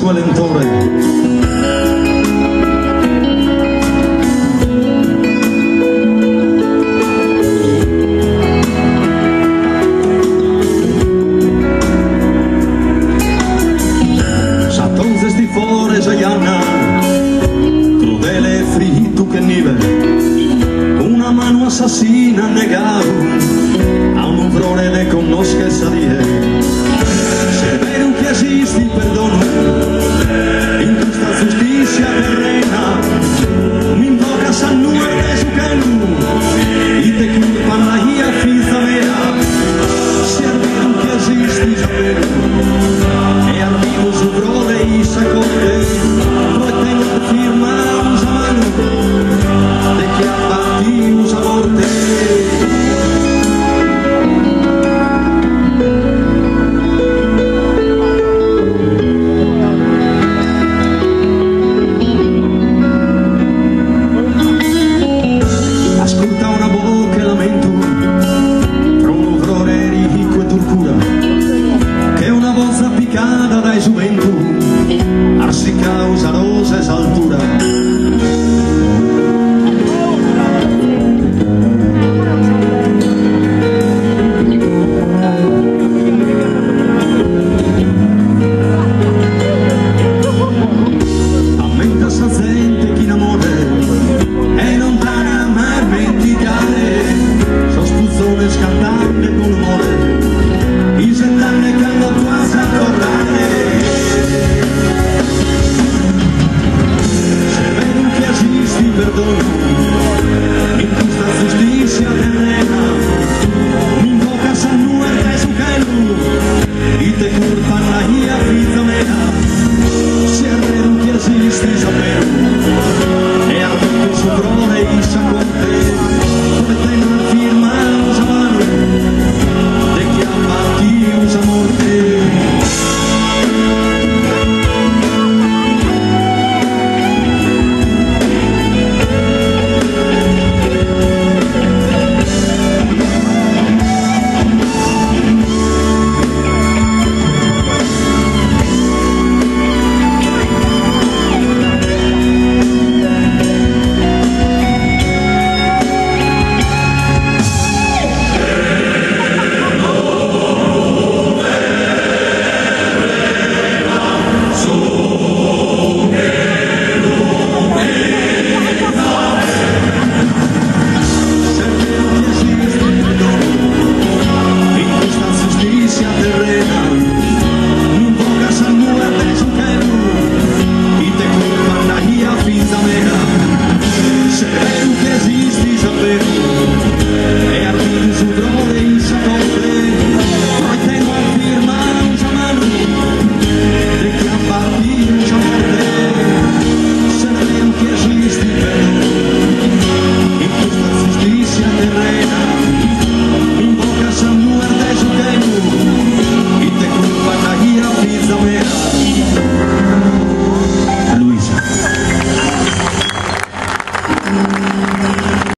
squalentore. Crudele e fritto che nive, una mano assassina negato a un uvrone che conosca e salire. Se è vero che esiste il perdono in questa giustizia terrena, mi invoca San Nuere su Canu e te culpan la hia fiza vera. Se è vero che esiste il perdono e arrivo su brode e sacote, firma usa mano de che abbatti usa morte. Ascolta una bocca e lamento fra un uvrore ricco e tortura che una bozza piccata dai gioventù arsi causa rosa e saltura. Ammenta sa gente chi n'amore e non dana mai menticare, so spuzzone scaldante con umore i cent'anni che hanno quasi a tornare. Perdono in questa giustizia terrena, mi invoca San Nuere su Canu e te culpan la hia